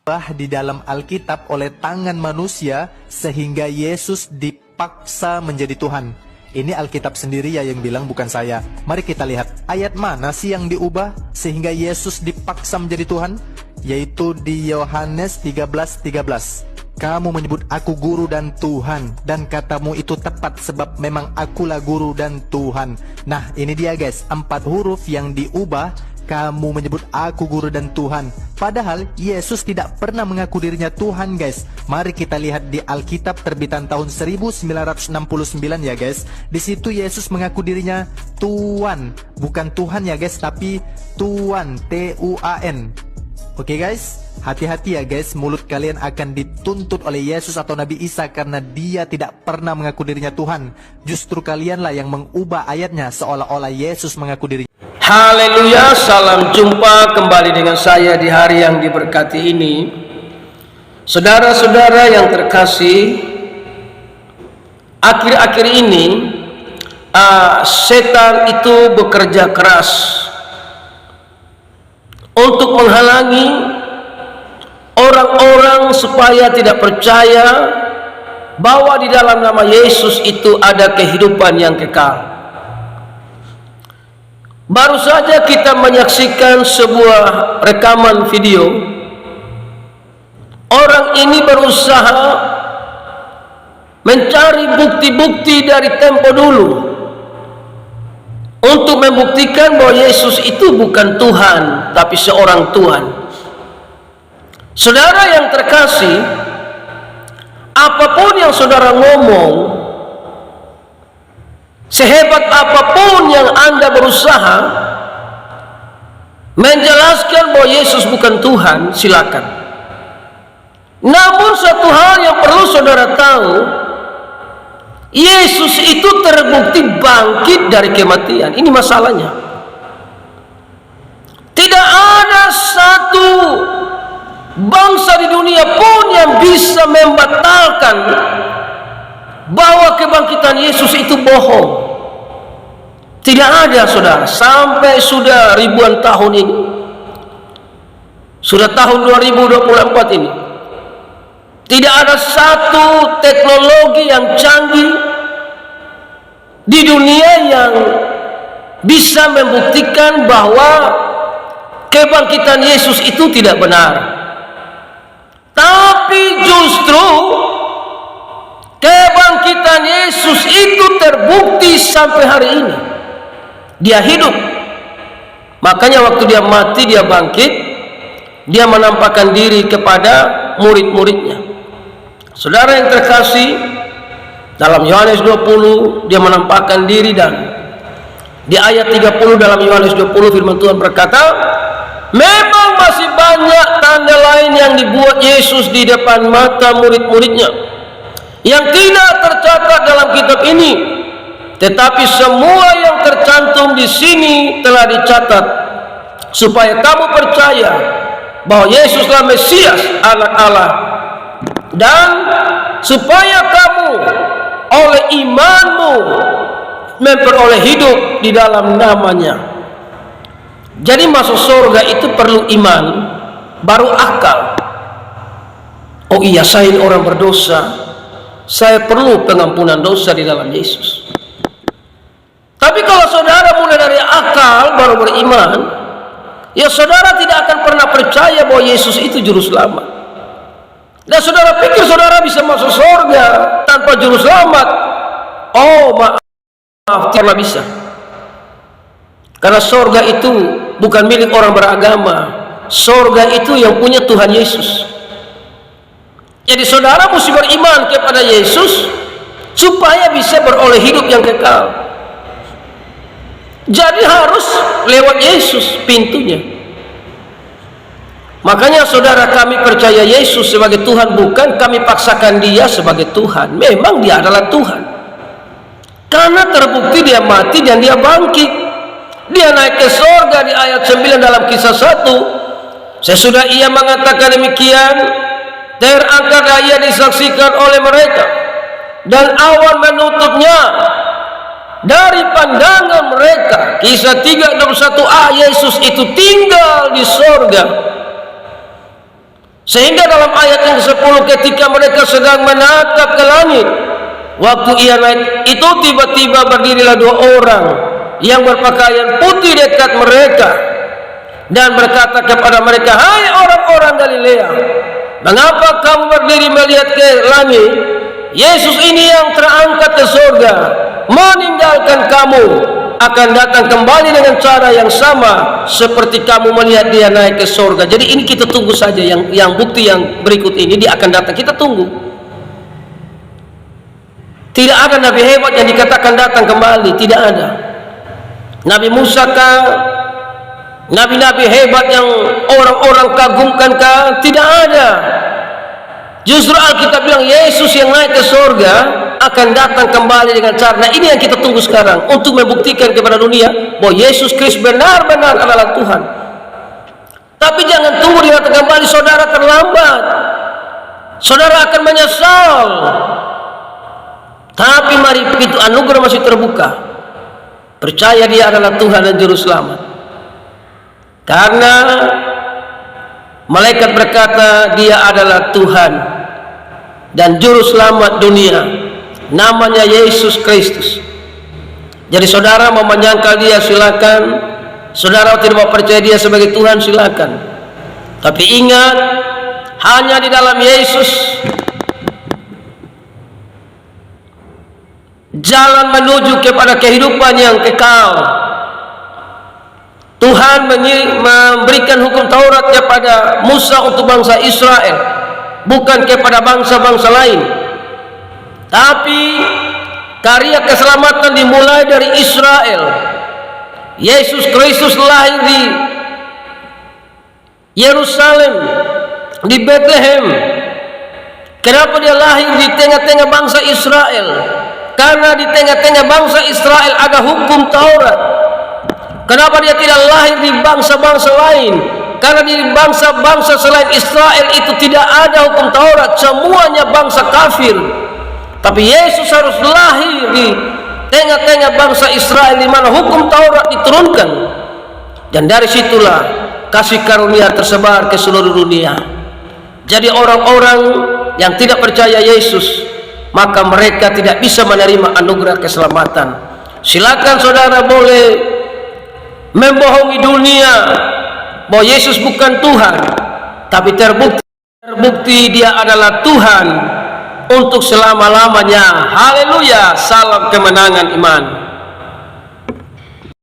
di dalam Alkitab oleh tangan manusia sehingga Yesus dipaksa menjadi Tuhan. Ini Alkitab sendiri ya yang bilang, bukan saya. Mari kita lihat ayat mana sih yang diubah sehingga Yesus dipaksa menjadi Tuhan, yaitu di Yohanes 13:13. Kamu menyebut aku guru dan Tuhan, dan katamu itu tepat sebab memang akulah guru dan Tuhan. Nah ini dia guys, 4 huruf yang diubah. Kamu menyebut aku guru dan Tuhan. Padahal Yesus tidak pernah mengaku dirinya Tuhan guys. Mari kita lihat di Alkitab terbitan tahun 1969 ya guys. Di situ Yesus mengaku dirinya Tuan. Bukan Tuhan ya guys, tapi Tuan, T-U-A-N. Oke guys, hati-hati ya guys, mulut kalian akan dituntut oleh Yesus atau Nabi Isa karena dia tidak pernah mengaku dirinya Tuhan. Justru kalianlah yang mengubah ayatnya seolah-olah Yesus mengaku dirinya. Haleluya, salam jumpa kembali dengan saya di hari yang diberkati ini. Saudara-saudara yang terkasih, akhir-akhir ini setan itu bekerja keras untuk menghalangi orang-orang supaya tidak percaya bahwa di dalam nama Yesus itu ada kehidupan yang kekal. Baru saja kita menyaksikan sebuah rekaman video. Orang ini berusaha mencari bukti-bukti dari tempo dulu untuk membuktikan bahwa Yesus itu bukan Tuhan, tapi seorang Tuhan. Saudara yang terkasih, apapun yang saudara ngomong, sehebat apapun yang Anda berusaha menjelaskan bahwa Yesus bukan Tuhan, silakan. Namun satu hal yang perlu saudara tahu, Yesus itu terbukti bangkit dari kematian. Ini masalahnya. Tidak ada satu bangsa di dunia pun yang bisa membatalkan bahwa kebangkitan Yesus itu bohong. Tidak ada saudara, sampai sudah ribuan tahun ini, sudah tahun 2024 ini, tidak ada satu teknologi yang canggih di dunia yang bisa membuktikan bahwa kebangkitan Yesus itu tidak benar. Tapi justru kebangkitan Yesus itu terbukti sampai hari ini. Dia hidup. Makanya waktu dia mati, dia bangkit. Dia menampakkan diri kepada murid-muridnya. Saudara yang terkasih, dalam Yohanes 20 dia menampakkan diri, dan di ayat 30 dalam Yohanes 20 firman Tuhan berkata, memang masih banyak tanda lain yang dibuat Yesus di depan mata murid-muridnya yang tidak tercatat dalam kitab ini. Tetapi semua yang tercantum di sini telah dicatat supaya kamu percaya bahwa Yesuslah Mesias, Anak Allah, dan supaya kamu oleh imanmu memperoleh hidup di dalam namanya. Jadi masuk surga itu perlu iman, baru akal. Oh iya, saya ini orang berdosa, saya perlu pengampunan dosa di dalam Yesus. Tapi kalau saudara mulai dari akal baru beriman, ya saudara tidak akan pernah percaya bahwa Yesus itu juru selamat. Dan saudara pikir saudara bisa masuk surga tanpa juru selamat. Oh maaf, tidak bisa. Karena surga itu bukan milik orang beragama. Surga itu yang punya Tuhan Yesus. Jadi saudara mesti beriman kepada Yesus supaya bisa beroleh hidup yang kekal. Jadi harus lewat Yesus pintunya. Makanya saudara, kami percaya Yesus sebagai Tuhan, bukan kami paksakan dia sebagai Tuhan. Memang dia adalah Tuhan. Karena terbukti dia mati dan dia bangkit. Dia naik ke surga di ayat 9 dalam Kisah 1. Sesudah ia mengatakan demikian, terangkatlah ia disaksikan oleh mereka, dan awan menutupnya dari pandangan mereka. Kisah 3:61a, Yesus itu tinggal di surga. Sehingga dalam ayat yang ke-10 ketika mereka sedang menatap ke langit, waktu ia naik itu tiba-tiba berdirilah dua orang yang berpakaian putih dekat mereka dan berkata kepada mereka, "Hai orang-orang Galilea, mengapa kamu berdiri melihat ke langit? Yesus ini yang terangkat ke surga meninggalkan kamu akan datang kembali dengan cara yang sama seperti kamu melihat dia naik ke surga." Jadi ini kita tunggu saja, yang bukti yang berikut ini dia akan datang, kita tunggu. Tidak ada nabi hebat yang dikatakan datang kembali, tidak ada. Nabi Musa kah, nabi-nabi hebat yang orang-orang kagumkan kah? Tidak ada. Justru Alkitab bilang Yesus yang naik ke surga akan datang kembali dengan cara. Nah, ini yang kita tunggu sekarang untuk membuktikan kepada dunia bahwa Yesus Kristus benar-benar adalah Tuhan. Tapi jangan tunggu dia datang kembali, saudara, terlambat. Saudara akan menyesal. Tapi mari, pintu anugerah masih terbuka. Percaya dia adalah Tuhan dan Juru Selamat. Karena malaikat berkata dia adalah Tuhan dan Juru Selamat dunia, namanya Yesus Kristus. Jadi saudara mau menyangkal dia silakan, saudara tidak mau percaya dia sebagai Tuhan silakan. Tapi ingat, hanya di dalam Yesus jalan menuju kepada kehidupan yang kekal. Tuhan memberikan hukum Taurat kepada Musa untuk bangsa Israel, bukan kepada bangsa-bangsa lain. Tapi karya keselamatan dimulai dari Israel. Yesus Kristus lahir di Yerusalem, di Bethlehem. Kenapa dia lahir di tengah-tengah bangsa Israel? Karena di tengah-tengah bangsa Israel ada hukum Taurat. Kenapa dia tidak lahir di bangsa-bangsa lain? Karena di bangsa-bangsa selain Israel itu tidak ada hukum Taurat, semuanya bangsa kafir. Tapi Yesus harus lahir di tengah-tengah bangsa Israel di mana hukum Taurat diturunkan. Dan dari situlah kasih karunia tersebar ke seluruh dunia. Jadi orang-orang yang tidak percaya Yesus, maka mereka tidak bisa menerima anugerah keselamatan. Silakan saudara boleh membohongi dunia bahwa Yesus bukan Tuhan, tapi terbukti dia adalah Tuhan untuk selama-lamanya. Haleluya, salam kemenangan iman.